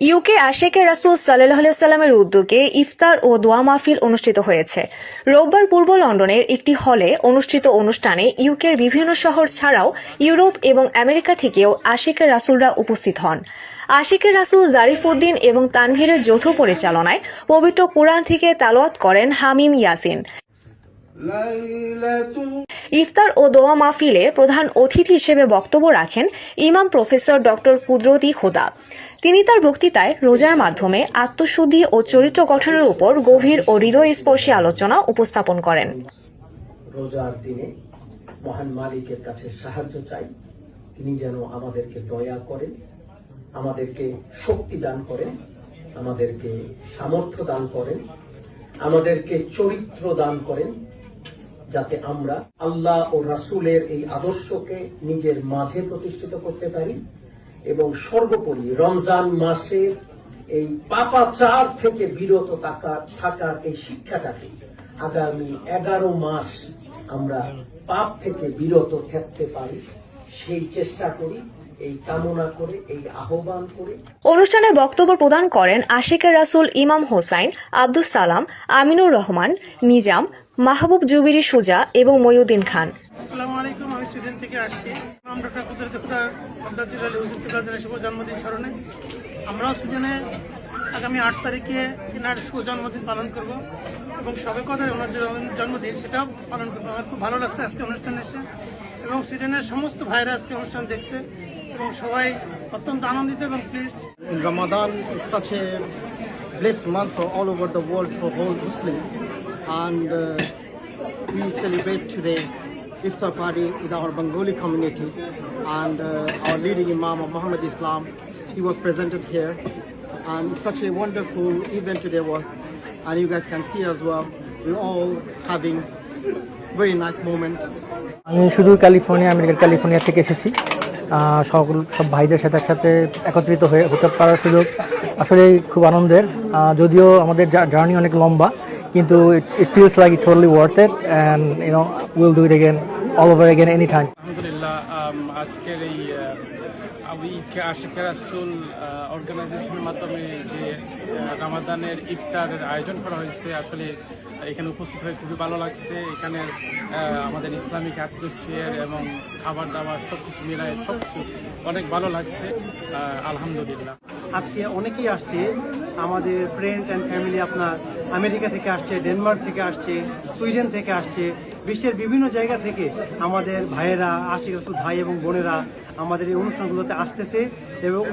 UK আশেকে রাসূল সাল্লাল্লাহু আলাইহি ওয়াসাল্লামের উদ্যোগে ইফতার ও দোয়া মাহফিল অনুষ্ঠিত হয়েছে। রোববার পূর্ব লন্ডনের একটি হলে অনুষ্ঠিত অনুষ্ঠানে ইউকের বিভিন্ন শহর ছাড়াও ইউরোপ এবং আমেরিকা থেকেও আশেকে রাসূলরা উপস্থিত হন। আশিকে রাসূল জারিফউদ্দিন এবং তানভীরের যৌথ পরিচালনায় পবিত্র কুরআন থেকে তেলাওয়াত করেন হামিম ইয়াসিন। ইফতার ও দোয়া মাহফিলে প্রধান অতিথি হিসেবে বক্তব্য রাখেন ইমাম প্রফেসর ডক্টর কুদরতি খোদা। তিনি তার বক্তৃতায় রোজার মাধ্যমে আত্মশুদ্ধি ও চরিত্র গঠনের উপর গভীর ও হৃদয়স্পর্শী আলোচনা উপস্থাপন করেন। রোজার দিনে মহান মালিকের কাছে সাহায্য চাই, তিনি যেন আমাদেরকে দয়া করেন, আমাদেরকে শক্তি দান করেন, আমাদেরকে সামর্থ্য দান করেন, আমাদেরকে চরিত্র দান করেন, যাতে আমরা আল্লাহ ও রাসূলের এই আদর্শকে নিজের মাঝে প্রতিষ্ঠিত করতে পারি এবং সর্বোপরি রমজান মাসের এই পাপাচার থেকে বিরত থাকার এই শিক্ষাটাকে আগামী 11 মাস আমরা পাপ থেকে বিরত থাকতে পারি সেই চেষ্টা করি, এই কামনা করে, এই আহ্বান করে। অনুষ্ঠানে বক্তব্য প্রদান করেন আশিকে রাসূল ইমাম হোসাইন, আব্দুস সালাম, আমিনুর রহমান, নিজাম, মাহবুব জুবিরি সুজা এবং মইউদ্দিন খান। আসসালামু আলাইকুম, আমি সুইডেন থেকে আসছি। আমরা ডক্টর কুদরতি খোদা শুভ জন্মদিন স্মরণে আমরাও সুইডেনে আগামী 8 তারিখে এনার শুভ জন্মদিন পালন করব এবং সবে কথার ওনার জন্মদিন সেটাও পালন করবো। আমার খুব ভালো লাগছে আজকে অনুষ্ঠান এসে এবং সুইডেনের সমস্ত ভাইরা আজকে অনুষ্ঠান দেখছে এবং সবাই অত্যন্ত আনন্দিত এবং pleased. Ramadan is such a blessed month for all over the world for whole Muslim, and we celebrate today Iftar party with our Bengali community, and our leading Imam of Muhammad Islam, he was presented here, and it's such a wonderful event today was, and you guys can see as well, we're all having very nice moment. আমি শুধু আমেরিকার California থেকে এসেছি। সব ভাইদের সাথে একত্রিত হতে পারার সুযোগ আসলে খুব আনন্দের। যদিও আমাদের জার্নি অনেক লম্বা, কিন্তু it feels like it's totally worth it, and we'll do it again, all over again, anytime. আলহামদুলিল্লাহ, আজকের এই আশিকে রাসূল অর্গানাইজেশনের মাধ্যমে যে রামাদানের ইফতারের আয়োজন করা হয়েছে, আসলে এখানে উপস্থিত হয়ে খুবই ভালো লাগছে। এখানে আমাদের ইসলামিক অ্যাটমসফিয়ার এবং খাবার দাবার সবকিছু মিলায় সবকিছু অনেক ভালো লাগছে, আলহামদুলিল্লাহ। আজকে অনেকেই আসছে, আমাদের ফ্রেন্ডস অ্যান্ড ফ্যামিলি আপনার আমেরিকা থেকে আসছে, ডেনমার্ক থেকে আসছে, সুইডেন থেকে আসছে, বিশ্বের বিভিন্ন জায়গা থেকে আমাদের ভাইয়েরা, আশিক রাসূল ভাই এবং বোনেরা আমাদের এই অনুষ্ঠানগুলোতে আসতেছে এবং